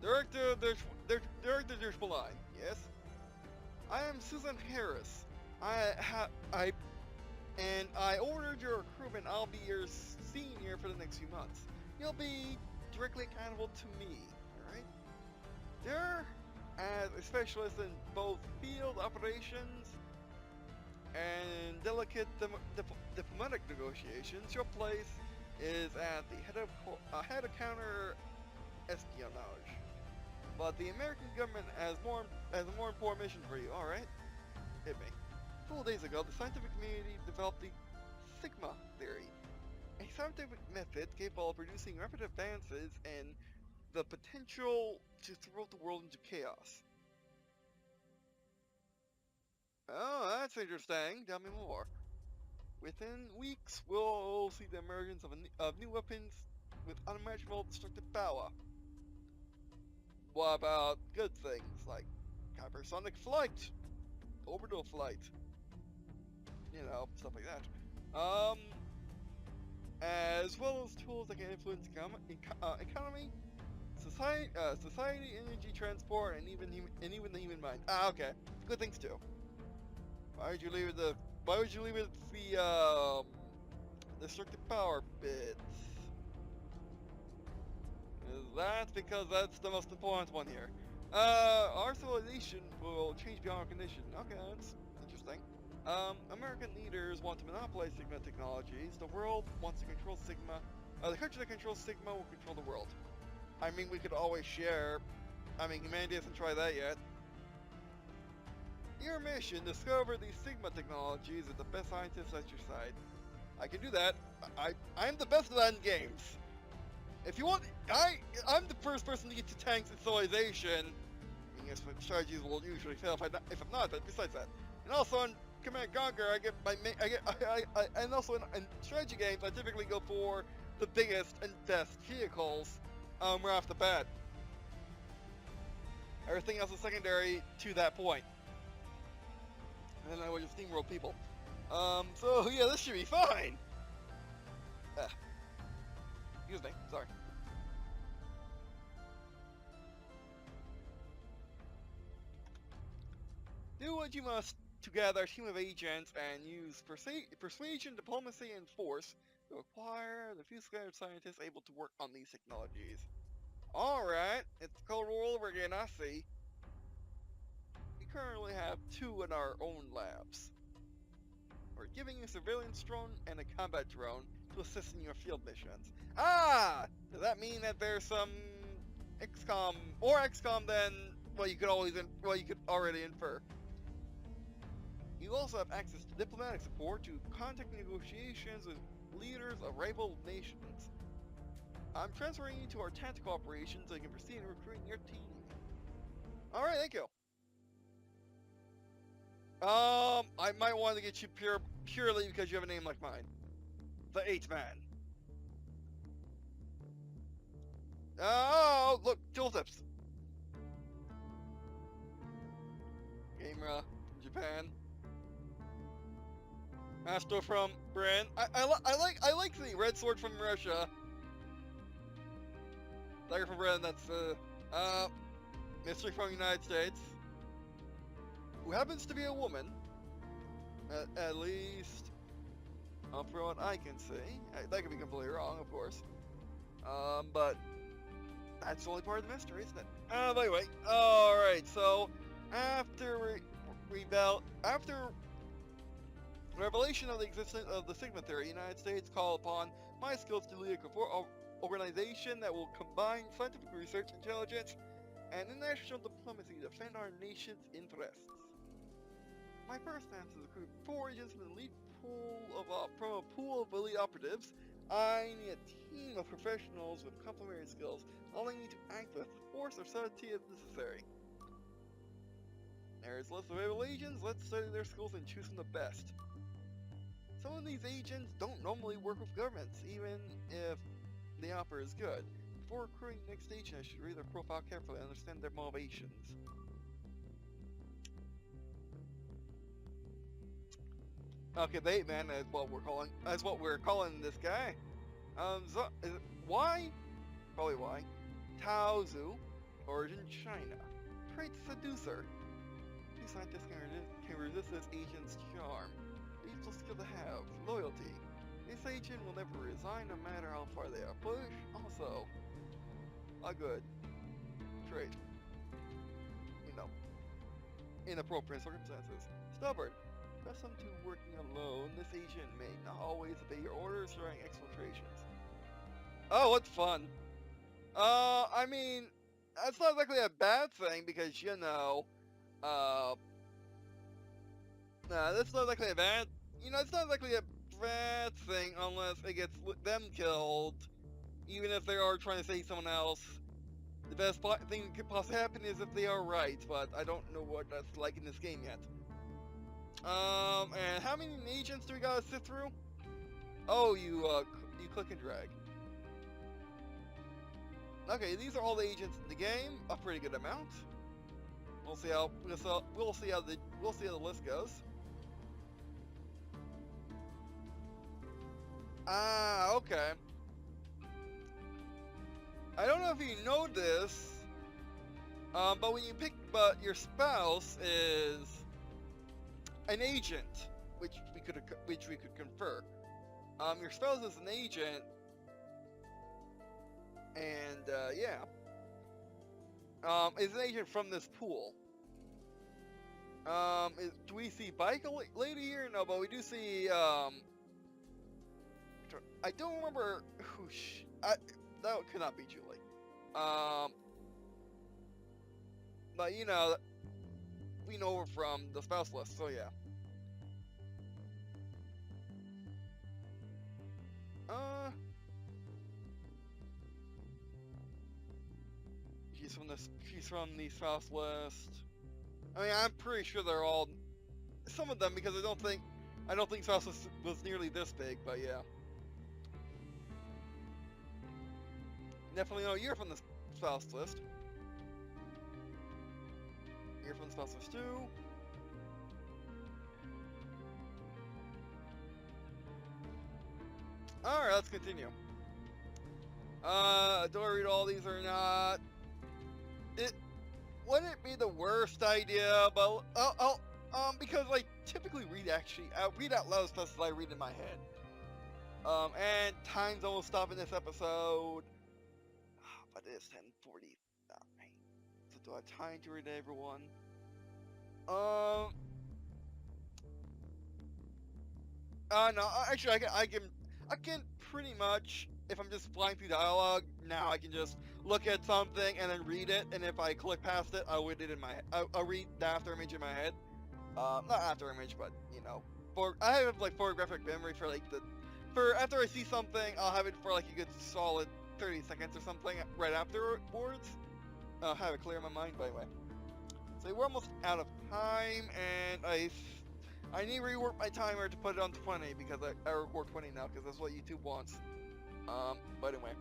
Director, Director Line. Yes. I am Susan Harris. I ordered your recruitment. I'll be your senior for the next few months. You'll be directly accountable to me. All right. There, as a specialist in both field operations and delicate diplomatic negotiations, your place is at the head of counter espionage. But the American government has a more important mission for you. All right, hit me. 4 days ago, the scientific community developed the Sigma Theory, a scientific method capable of producing rapid advances and the potential to throw the world into chaos. Oh, that's interesting. Tell me more. Within weeks, we'll see the emergence of new weapons with unimaginable destructive power. What about good things like hypersonic flight, orbital flight, stuff like that. As well as tools that can influence economy, society, energy, transport, and even the human mind. Ah, okay, good things too. Why would you leave it the destructive power bits? That's because that's the most important one here. Our civilization will change beyond recognition. Okay, that's interesting. American leaders want to monopolize Sigma technologies. The world wants to control Sigma. The country that controls Sigma will control the world. I mean, we could always share. I mean, humanity hasn't tried that yet. Your mission: discover these Sigma technologies with the best scientists at your side. I can do that. I'm the best at that in games. If you want, I'm the first person to get to tanks in civilization. I guess my strategies will usually fail if I'm not. But besides that, and also on Command Conquer, and also in strategy games, I typically go for the biggest and best vehicles, right off the bat. Everything else is secondary to that point. And then I would just steamroll people. So yeah, this should be fine. Excuse me, sorry. Do what you must to gather a team of agents and use persuasion, diplomacy, and force to acquire the few scattered scientists able to work on these technologies. Alright, it's Cold War over again, I see. We currently have 2 in our own labs. We're giving you a surveillance drone and a combat drone to assist in your field missions. Ah! Does that mean that there's some more XCOM than you could already infer? You also have access to diplomatic support to contact negotiations with leaders of rival nations. I'm transferring you to our tactical operations so you can proceed in recruiting your team. Alright, thank you. I might want to get you purely because you have a name like mine. The 8th Man. Oh, look, tooltips. Gamera from Japan. Astro from Britain. I like the red sword from Russia. Dagger from Britain. That's mystery from the United States. Who happens to be a woman, at least from what I can see. That could be completely wrong, of course. But that's the only part of the mystery, isn't it? But anyway, alright, so after revelation of the existence of the Sigma Theory, the United States called upon my skills to lead a organization that will combine scientific research, intelligence, and international diplomacy to defend our nation's interests. My first task is to recruit 4 agents from a pool of elite operatives. I need a team of professionals with complementary skills, allowing me to act with force or subtlety if necessary. There's a list of able agents. Let's study their skills and choose from the best. Some of these agents don't normally work with governments, even if the offer is good. Before recruiting the next agent, I should read their profile carefully and understand their motivations. Okay, the 8 Man is what we're calling this guy. Why? Probably why. Taozu. Origin China. Trait seducer. Few scientists can resist this agent's charm. Useful skill to have. Loyalty. This agent will never resign no matter how far they are pushed. Also, a good trait. You know, inappropriate circumstances. Stubborn. Accustomed to working alone, this agent may not always obey your orders during exfiltrations. Oh, what fun. I mean, that's not exactly a bad thing because, you know, that's not exactly a bad, it's not exactly a bad thing unless it gets them killed, even if they are trying to save someone else. The best thing that could possibly happen is if they are right, but I don't know what that's like in this game yet. And how many agents do we gotta sit through? Oh, you click and drag. Okay, these are all the agents in the game, a pretty good amount. We'll see how the list goes. Ah, okay. I don't know if you know this, but your spouse is an agent, which we could confer. Your spouse is an agent, and yeah, is an agent from this pool. Do we see Bike Lady here? No, but we do see. I don't remember who. That could not be Julie. But you know, we know her from the spouse list, so yeah. She's from the spouse list. I mean, I'm pretty sure they're all some of them because I don't think spouse list was nearly this big, but yeah. Definitely know you're from the spouse list. You're from the spouse list too. Alright, let's continue. Do I read all these or not? Wouldn't it be the worst idea, but because I typically read out loud as fast as I read in my head. And time's almost stopping this episode. But it is 10:49. So do I have time to read everyone? No, actually I can pretty much, if I'm just flying through dialogue, now I can just look at something and then read it, and if I click past it, I'll read it in my I'll read the after image in my head. Not after image, but you know, I have like photographic memory for like after I see something, I'll have it for like a good solid 30 seconds or something right afterwards. I'll have it clear in my mind, by the way. So we're almost out of time, and I need to rework my timer to put it on 20 because I record 20 now because that's what YouTube wants. But anyway.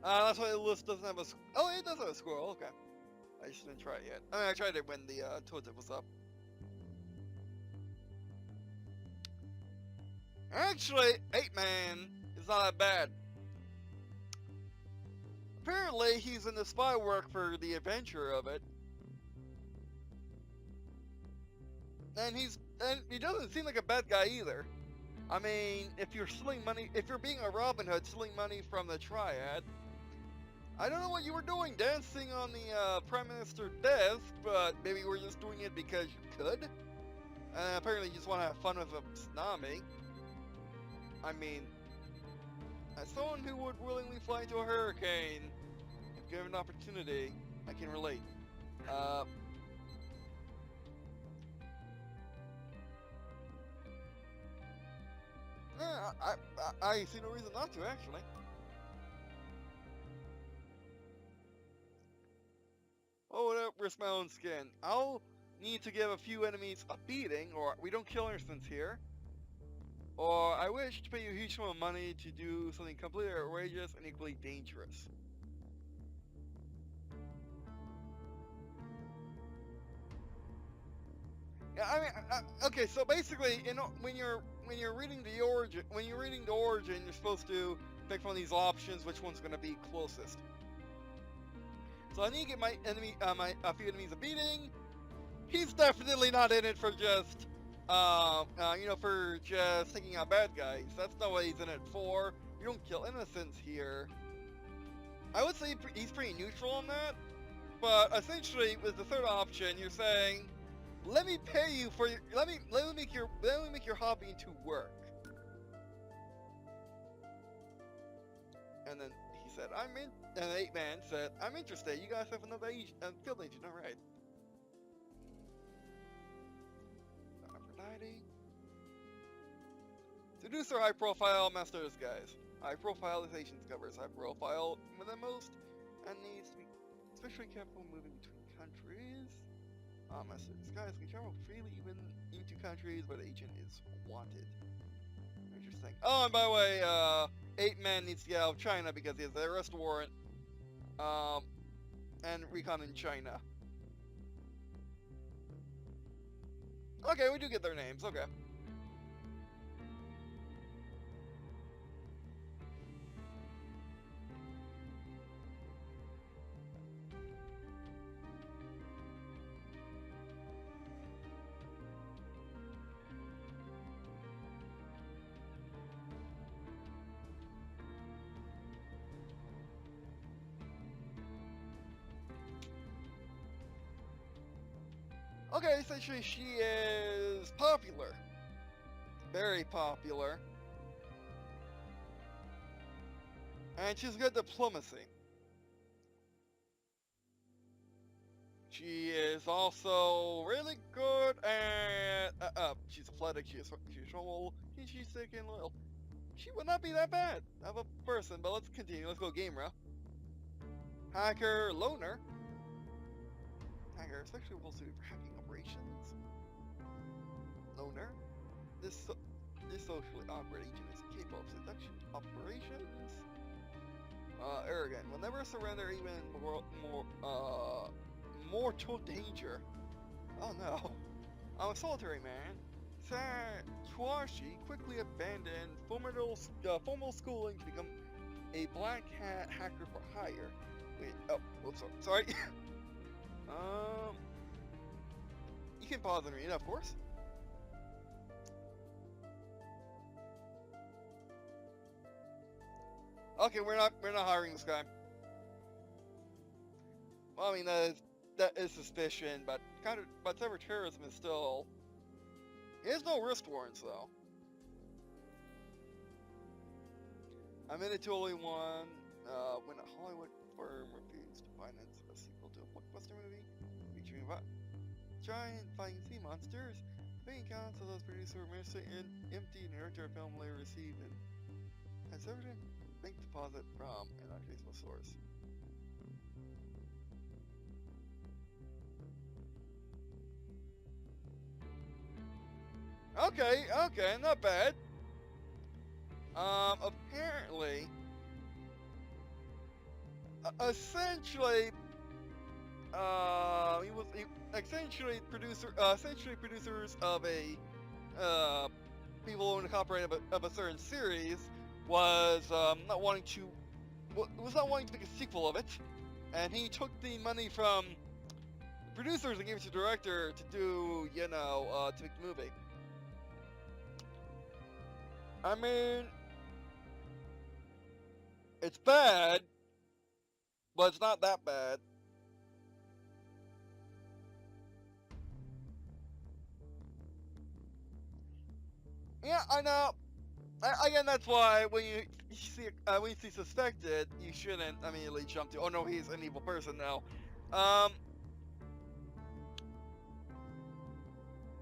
That's why the list doesn't have a. Oh, it does have a squirrel. Okay. I just didn't try it yet. I mean, I tried it when the tooltip was up. Actually, 8-Man is not that bad. Apparently, he's in the spy work for the adventure of it. And he doesn't seem like a bad guy either. I mean, if you're being a Robin Hood, stealing money from the Triad, I don't know what you were doing dancing on the Prime Minister's desk, but maybe you were just doing it because you could. And apparently you just want to have fun with a tsunami. I mean, as someone who would willingly fly into a hurricane, if given an opportunity, I can relate. I see no reason not to, actually. Oh, whatever, risk my own skin. I'll need to give a few enemies a beating, or we don't kill innocents here. Or I wish to pay you a huge amount of money to do something completely outrageous and equally dangerous. Yeah, I mean, okay. So basically, when you're reading the origin, you're supposed to pick from these options which one's going to be closest. So I need to get my enemy, a few enemies a beating. He's definitely not in it for just, for just taking out bad guys. That's not what he's in it for. You don't kill innocents here. I would say he's pretty neutral on that. But essentially, with the third option, you're saying, let me pay you for your, let me make your hobby into work. And then he said, and the ape man said, I'm interested. You guys have another field agent, all right. Aphrodite. Seducer, high profile, master disguise. High profile disguise covers high profile more than most, and needs to be especially careful moving between countries. Master disguise can travel freely even into countries where the agent is wanted. Interesting. Oh, and by the way, Ape Man needs to get out of China because he has the arrest warrant. And recon in China. Okay, we do get their names. Okay. Okay, essentially she is popular. Very popular. And she's good at diplomacy. She is also really good at, she's athletic, she's normal, she's sick and loyal. She would not be that bad of a person, but let's continue. Let's go Gamera. Hacker, loner. Hacker, especially well suited for hacking operations. Loner. This socially awkward agent is capable of seduction operations. Arrogant. Will never surrender even mortal danger. Oh no. I'm a solitary man. Satuashi quickly abandoned formal schooling to become a black hat hacker for hire. Wait, oh, sorry. You can pause and read, of course. Okay, we're not hiring this guy. Well, I mean that is suspicion, but cyber terrorism is still. There's no wrist warrants though. I'm in it to only one. When a Hollywood firm refused to finance a sequel to a blockbuster movie featuring giant fighting sea monsters, the bank accounts of those producers were mostly empty, and the director of film later received an exorbitant bank deposit from an untraceable source. Okay, not bad. Apparently, essentially, essentially producers of a people who own a copyright of a certain series was not wanting to make a sequel of it, and he took the money from the producers and gave it to the director to do, to make the movie. I mean, it's bad, but it's not that bad. Yeah, I know. Again, that's why when you see suspected, you shouldn't immediately jump to, oh no, he's an evil person now.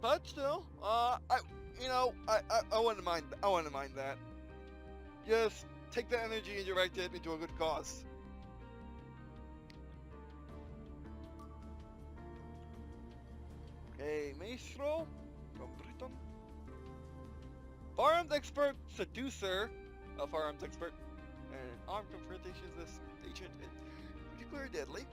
But still, I wouldn't mind. I wouldn't mind that. Just take that energy and direct it into a good cause. a maestro from Britain. Firearms expert seducer, a firearms expert, and armed confrontations. This agent is particularly deadly.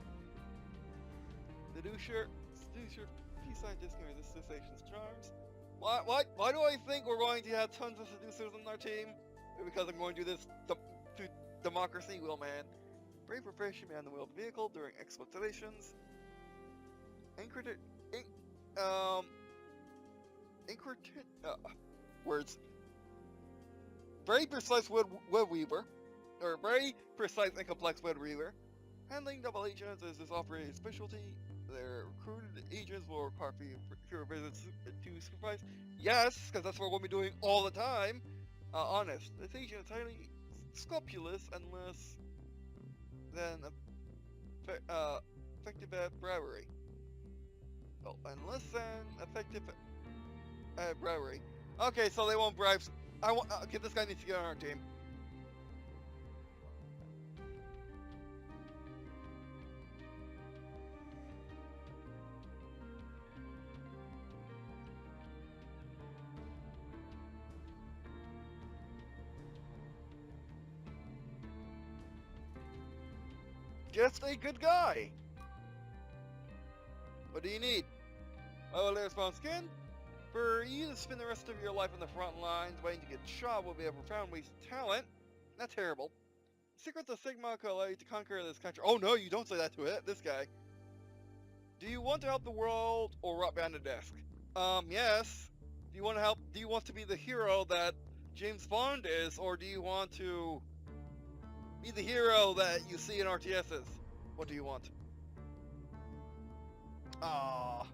Seducer, peace scientist can resist cessation's charms. Why do I think we're going to have tons of seducers on our team? Because I'm going to do this democracy wheelman. Brave profession man on the wheel of the vehicle during exploitations. Words. Very precise web weaver, or very precise and complex web weaver. Handling double agents is his operating specialty. Their recruited agents will require fewer visits to supervise. Yes, because that's what we'll be doing all the time. Honest, this agent is highly scrupulous and less than effective at bribery. Oh, and less than effective at bribery. Okay, so they won't bribe. Okay, this guy needs to get on our team. Just a good guy. What do you need? Oh, layers of skin? For you to spend the rest of your life on the front lines waiting to get shot will be a profound waste of talent. Not terrible. Secrets of Sigma could allow you to conquer this country. Oh no, you don't say that to it. This guy. Do you want to help the world or rot behind the desk? Yes. Do you want to help? Do you want to be the hero that James Bond is, or do you want to be the hero that you see in RTSs? What do you want? Ah.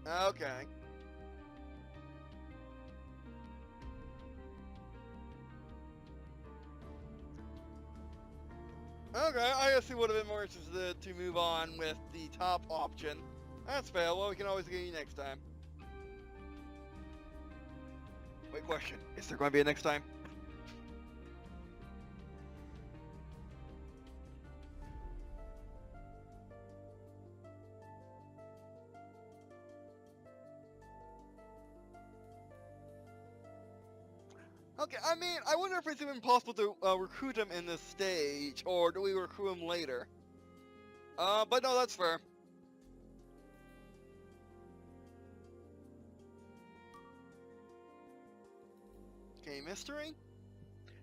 Okay. Okay, I guess he would have been more interested to move on with the top option. That's fair. Well, we can always get you next time. Wait, question. Is there going to be a next time? Okay, I mean, I wonder if it's even possible to recruit him in this stage, or do we recruit him later? But no, that's fair. Okay, mystery?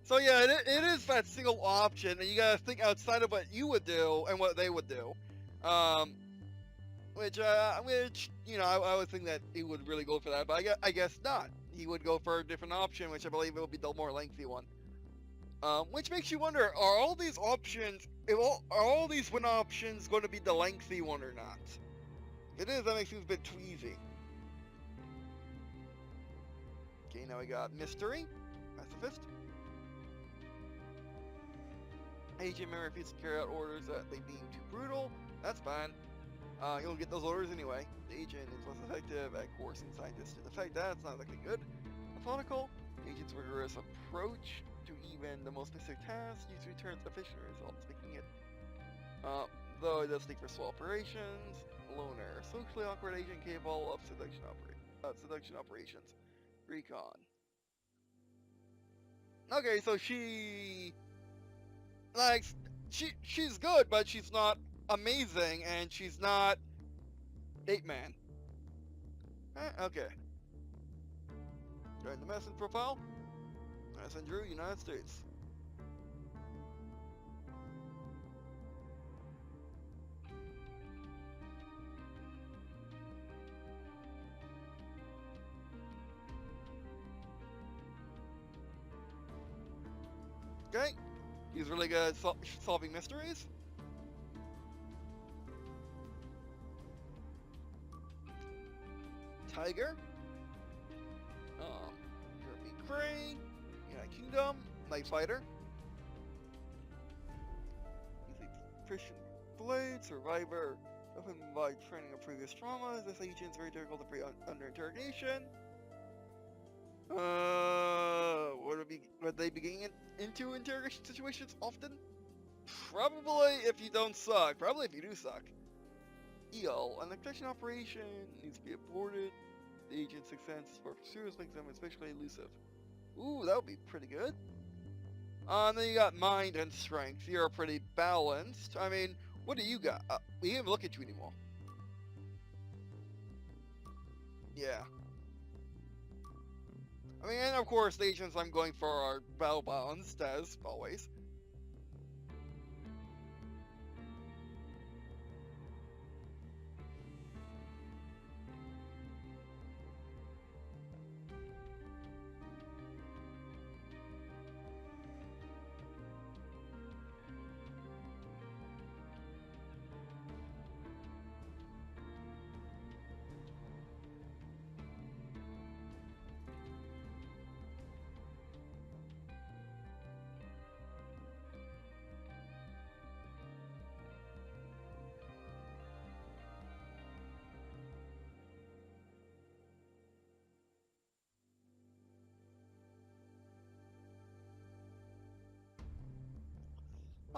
So yeah, it is that single option, and you gotta think outside of what you would do and what they would do. Which, you know, I would think that he would really go for that, but I guess not. He would go for a different option, which I believe it will be the more lengthy one. Which makes you wonder, are all these options, are all these win options going to be the lengthy one or not? If it is, that makes things a bit too easy. Okay, now we got mystery, pacifist. Agent may refuse to carry out orders that they deem too brutal. That's fine. You'll get those orders anyway. The agent is less effective at coercing scientists to the fact that's not looking good. Methodical. The agent's rigorous approach to even the most basic tasks usually returns efficient results, making it, though it does take for slow operations. Loner. Socially awkward agent capable of seduction operations. Recon. Okay, so she's good, but she's not amazing, and she's not Ape-Man. Okay. Join the message profile. Messenger, United States. Okay. He's really good at solving mysteries. Tiger. Jeremy Crane. United Kingdom. Night Fighter. He's a Christian Blade. Survivor. Often by training of previous traumas. This agent is very difficult to bring under interrogation. Would they be getting into interrogation situations often? Probably if you don't suck. Probably if you do suck. EL, an extraction operation needs to be aborted. The agent's sixth sense for pursuers makes them especially elusive. Ooh, that would be pretty good. Then you got mind and strength. You're pretty balanced. I mean, what do you got? We can't even look at you anymore. Yeah. I mean, and of course, the agents I'm going for are battle balanced, as always.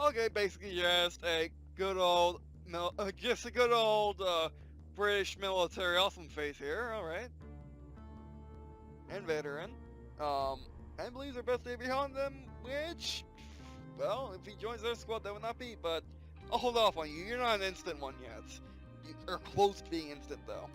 Okay, basically just a good old, just a good old British military awesome face here. All right, and veteran. And believes their best day behind them, which, well, if he joins their squad, that would not be. But I'll hold off on you. You're not an instant one yet. You're close to being instant though.